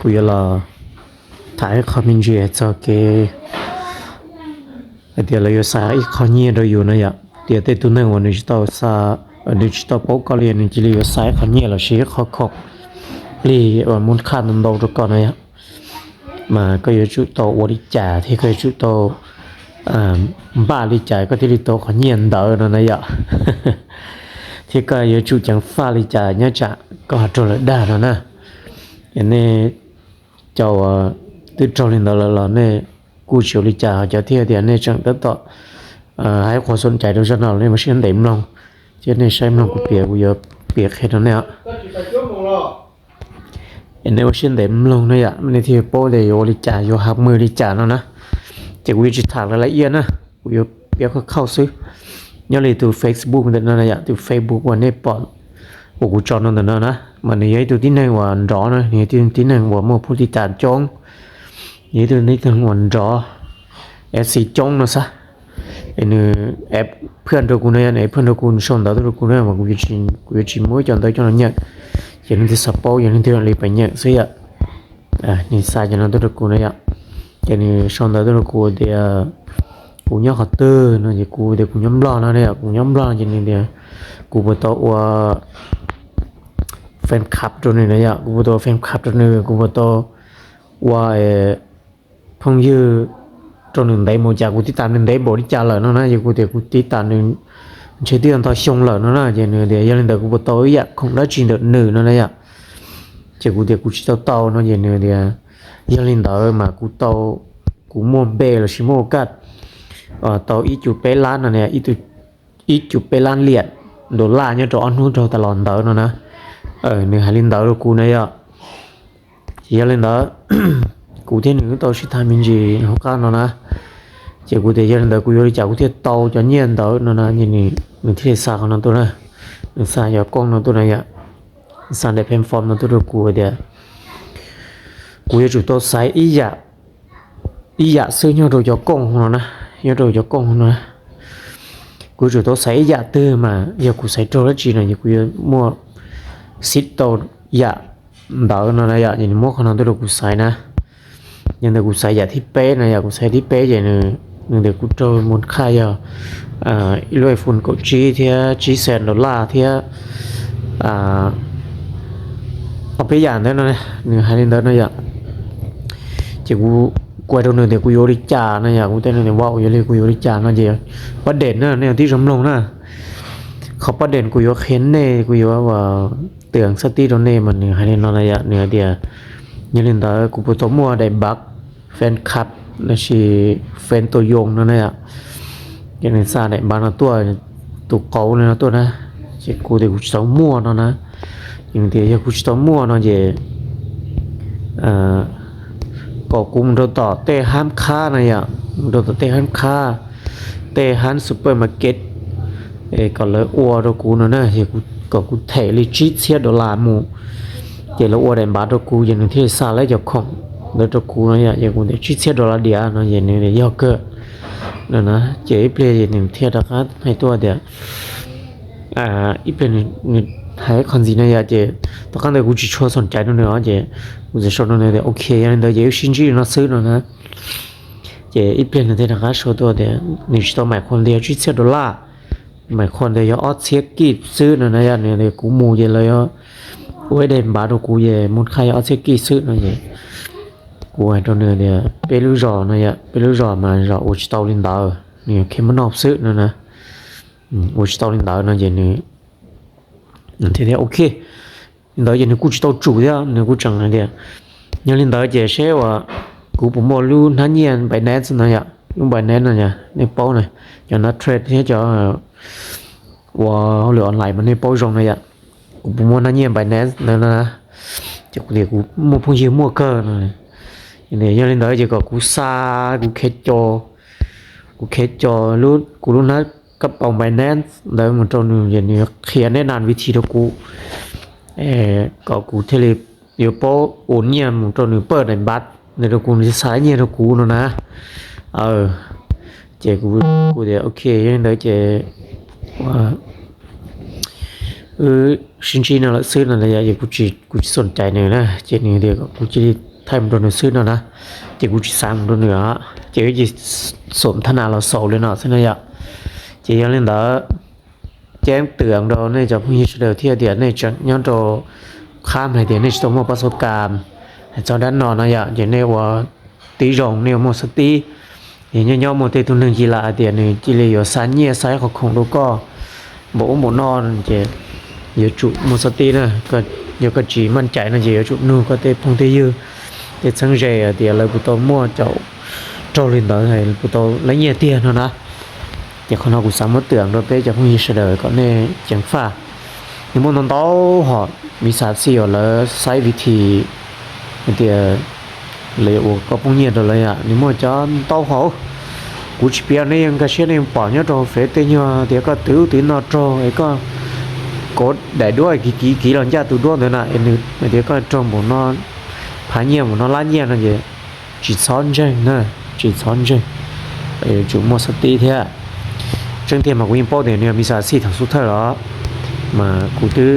กูจะรอถ่ายคอมเมนต์จะเกเดี๋ยวเราจะใส่อีกข้อนี้เราอยู่นะยะเดี๋ยวแต่ตัวนึงวันนี้จะต้องใส่ดิจิตอลโป๊กก็เรียนจะเรียนใส่ข้อนี้เราใช้ข้อขบรีว่ามูลค่ามันโดดก่อนนะยะมาก็อยู่จุดโตวอริจ่าที่เคยจุดโตบ้าลิจ่าก็ที่ลิโตข้อนี้เดินนะยะที่ก็อยู่จุดจังฟ้าลิจ่าเนี่ยจะก็หาตัวได้แล้วนะอย่างนี้เจ้าติดจอลินดอลล์เนี่ยกูเชียวลิจ่าจะเที่ยวเดียนเนี่ยจังตั้งต่อให้ความสนใจดูชนอลเนี่ยมาเชื่อเต็มลงเช่นเนี่ยใช้มันกูเปียกกูเยอะเปียกแค่นั้นเนี่ยอันนี้มาเชื่อเต็มลงเนี่ยมันในที่โป้เลยโยลิจ่าโยหักมือลิจ่าแล้วนะจากวิจิตรรายละเอียดนะกูเยอะเปียกก็เข้าซื้อยังเลยตัว Facebook มันนั่นนะตัว Facebook วันนี้ปอดกูจอนั่นนะมันนี่ตัวที่หนึ่งวันร้อนนะนี่ตัวที่หนึ่งวันมั่วผู้ที่จ่าจงนี่ตัวนี้ตัววันร้อนสีจงนะซะไอ้เนี่ยแอปเพื่อนตัวกูเนี่ยไอ้เพื่อนตัวกูส่งตัวกูเนี่ยมันกูจะชิมมื้อจนตัวจนเนี่ยอย่างนี้ที่สปออย่างนี้ที่เราเลยไปเนี่ยสินี่ใส่จนตัวกูเนี่ยอย่างนี้ส่งตัวกูเดียกูเนี่ยเขาตื้อนะอย่างกูเดี๋ยวกูย้ำร้อนนะเนี่ยกูย้ำร้อนอย่างนี้เดียกูไปต่อว่าแฟนคลับตัวนี้นะกูไปต่อแฟนคลับตัวนี้กูไปต่อว่าพงยืตัวหนึ่งได้โมจากกูติดตามหนึ่งได้บริจาคเลยนะอย่างกูเดี๋ยวกูติดตามหนึ่งใช้ที่อันต่อชงเลยนะอย่างนี้เดี๋ยวยังเดี๋ยวกูไปต่ออยากคงได้จริงเดี๋ยวหนึ่งนะจากกูเดี๋ยวกูจะต่อนะอย่างนี้เดี๋ยวยังเดี๋ยวมากูต่อกูมั่วเบลชิโมกัดต่ออีจุดเปล้านเนี่ยอีจุดเปล้านเหรียญดอลลาร์เนี่ยจะอันนู้นจะตลอดเดี๋ยวนะเนี่ยหาลินเดี๋ยวกูเนี่ยยังเดี๋ยวกูที่หนึ่งตัวชิทามินจีเขากันนะเจ้ากูที่ยังเดี๋ยวกูยอมจ่ายกูที่โตจะเงียบเดี๋ยวนะนี่นี่นี่ที่สาเขานั่นตัวนะนี่สายกล้องนั่นตัวนะยะสายเล็บเพนฟอร์มนั่นตัวกูเดียกูจะจุดตัวสายอีหยาซื้อยอดตัวกล้องของนะยอดตัวกล้องของนะกูจุดตัวสายอีหยาตื้อมาอย่ากูใส่ตัวละจีนะอย่ากูจะมั่วซิดตัวหยาเดี๋ยวนั่นนะยะอย่างนี้มั่วของนั่นตัวกูใส่นะยังเดี๋ยวกูใส่ยาที่เป๊ะนะอยากกูใส่ที่เป๊ะอย่างนึงเดี๋ยวกูโจมมูลค่ายาอีโลฝุ่นกดจีที่$100ที่เอาไปอย่างนั้นนะหนึ่งให้เล่นได้นะอยากจะกูตัวหนึ่งเดี๋ยวกูโยริจานะอยากกูเต้นหนึ่งว่ากูโยริจานะเดียวประเด็นนะเนี่ยที่สำรองนะเขาประเด็นกูโยเข็นเน่กูโยว่าเตือนสติตรงเน่มันหนึ่งให้เล่นนอนอยากเนี่ยเดียวยังเล่นแต่กูไปตัวมัวได้บักแฟนคลับและชีแฟนตัวยงนั่นแหละยังเล่นซาได้บางตัวตุกเก่าเลยนะตัวนะเจ้ากูเดี๋ยวกูจะต้องมัวนั่นนะยังเดี๋ยวกูจะต้องมัวนั่นเจ้ก็กูมันโดนต่อเตะห้ามค่านะอย่างโดนต่อเตะห้ามค่าเตะห้ามซูเปอร์มาร์เก็ตก็เลยอ้วนตัวกูนั่นนะเจ้ากูเทลิจิตเสีย$มูเจ้าเราอ้วนได้บาทตัวกูยังที่ซาแล้วจะของเดี๋ยวตัวกูเนี่ยอย่างกูเนี่ยชิดเสีย$เดียวนะอย่างนี้เนี่ยยอกเกอร์นั่นนะเจ้าอีเพลย์อย่างนี้เทียบนะครับให้ตัวเดียวอีเพลย์นี่ให้คอนซีเนี่ยเจ้าตอนนั้นกูจะชอบสนใจตรงนี้เจ้ากูจะชอบตรงนี้เดี๋ยวโอเคอย่างนี้เดี๋ยวเจ้าชินจีน่าซื้อนะเจ้าอีเพลย์เนี่ยนะครับชอบตัวเดียวนี่ชอบหมายคนเดียวชิดเสีย$หมายคนเดียวออสเซียกีซื้อนะอย่างนี้เดี๋ยวกูมูเจ้าเลยโอ้ยเด่นบาทกูเย่มุดใครออสเซียกีซื้อนะเจ้ากูไอ้ตัวเนี่ยเดี๋ยวไปรู้จอนะยะไปรู้จอมาจออุจตอลินดาวเนี่ยเข้มมันออกซื้อนะอุจตอลินดาวนะเย็นนี้ทีเดียวโอเคลินดาวเย็นนี้กูจะต้องจุดเดียวเนี่ยกูจังนะเดียวยังลินดาวเจ๊เชื่อว่ากูผมบอกรู้ท่านเย็นไปแนสนะยะรู้ไปแนสนะยะในโป้เนี่ยอย่างนั้นเทรดที่จะว่าเหลือออนไลน์มันในโป้จงนะยะกูผมบอกท่านเย็นไปแนสนั่นนะจะกูเดี๋ยวกูมั่วพุ่งยืมมั่วเกินเลยเนี่ยยังเล่นได้จะก็กูซากูเคจอรู้นะกับเอาไปแน่นได้เหมือนตอนนึงอย่างนี้เขียนได้นานวิธีตัวกูก็กูเทเลเดี๋ยวโป้โอนเงียเหมือนตอนนึงเปิดในบัตรในตัวกูจะสายเงียตัวกูนะเจกูเดี๋ยวโอเคยังได้เจว่าชินนั่นแหละซื้อนั่นแหละอย่ากูจะสนใจเนี่ยนะเจนี่เดี๋ยวกูจะ thay một đồ nữa xưa nữa nè chỉ cũng chỉ sang một đồ nữa chỉ cái gì sổm thân nào là sầu lên nọ thế này ạ chỉ lên đó chỉ em tưởng đồ này cho như sự đầu tiên tiền này cho nhóm đồ khám này tiền này số một ประสบการณ์choด้านนอนนะอย่าอย่างนี้ว่าตีรองเนี่ยหมดสติอย่างนี้ย่อมหมดตัวหนึ่งกีฬาเดียวนี่กีฬาอยู่สายเนี่ยสายของลูกก็บอกหมดนอนเจอยู่จุหมดสตินะก็อยู่ก็จีมั่นใจนะเจอยู่จุนู่นก็เตะพงเตะยืดเตะสังเจเดียวเลยปุตโตมั่วเจ้าโจลินต่อให้ปุตโตละเอียดเตี้ยนะนะอย่าคนเรากุศลมั่วเตือนเราเตะจะพงยีเสด็จก็เนี่ยจังฟ้านี่มันต้องโตหอดมีสารเสียวแล้วใช้วิธีเดียวเลยโอ้ก็พงยีตัวเลยอ่ะนี่มั่วจอนโตหอกูจะเปลี่ยนในยังก็เชื่อในป่อนเนี่ยโตเฟตเนี่ยเดี๋ยวก็ตื้อนอโตไอ้ก็กดได้ด้วยกี่หลังจากตัวด้วยเลยนะเอ็นเดี๋ยวก็จมหมดนอนผาเยี่ยมหมดนอนล้านเยี่ยมนั่นเองจีซ้อนจังนะจีซ้อนจังจุดหมดสติเท่าจังเทียมมากูยิงโป้เดี๋ยวเนี่ยมีสารสีถังสุดเท่าหรอมากูตื้อ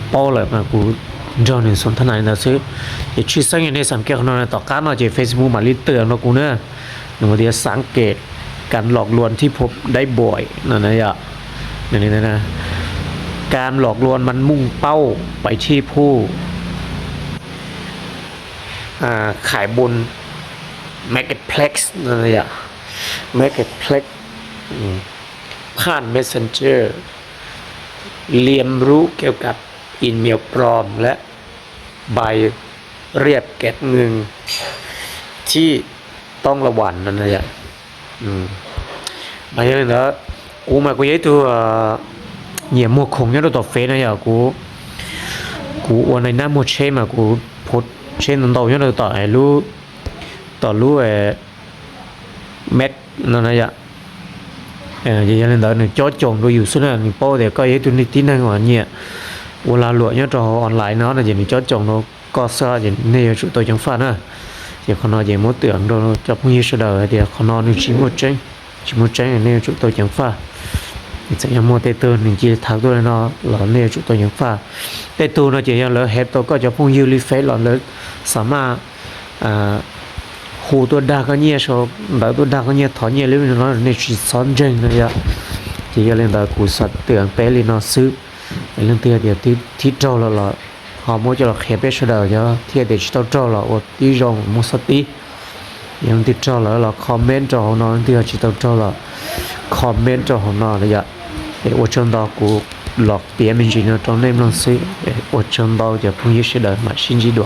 โป้เลยมากูจอเนี่ยสนทนาเนี่ยซื้อจะชื่อสังเกตในสังเกตของเราต่อการนอกจาก Facebook มาลิเตือนเรากูเนี่ยหนึ่งวันเดียวสังเกตการหลอกลวงที่พบได้บ่อยนั่นนะอย่านี่นะการหลอกลวงมันมุ่งเป้าไปที่ผู้ขายบน Marketplace นั่นแหละ Marketplace ผ่าน Messenger เรียนรู้เกี่ยวกับอีเมลปลอมและใบเรียกเก็บเงินที่ต้องระวังนั่นแหละbây giờ đóกูmàกูthấy tôi nhiều mua khủng nhất đồ phê này àกูวันnày năm mua trên màกูphốt trên nó đầu nhất là tỏi lú mét nó này ạ vậy nên đó này cho chồng tôi dùng số này mình bao để coi tôi đi tin năng hoàn nhẹกูlà lụa nhất trò online nó là gì mình cho chồng nó có sao gì này chúng tôi chẳng phản à giờ con nói về mối tưởng rồi cho bao nhiêu sự đời thì con nói nó chỉ một tranh nên chúng tôi chẳng pha sẽ nhắm mua tê tư mình chỉ tháo tôi nó là nên chúng tôi chẳng pha tê tư nó chỉ là lỡ hết tôi có cho bao nhiêu lý phép là lỡ sắm hồ tôi đa cái nhẹ số đỡ tôi đa cái nhẹ thỏ nhẹ lên nó nên chỉ son tranh này ạ chỉ là lên đó cụ sạch tưởng bé lên nó xứ lên tiền thì thít trâu là họ mua cho là khép bé sự đời cho thiệt để cho trâu là ở tí rong mua sắt tíยังติดจอแล้วเราคอมเมนต์จอของน้องที่เราจิตจอเราคอมเมนต์จอของน้องเลยอะ我真到กูหลอกเปลี่ยนเป็นจริงๆตอนนี้มันซื้อ我真到就不也是的买新机多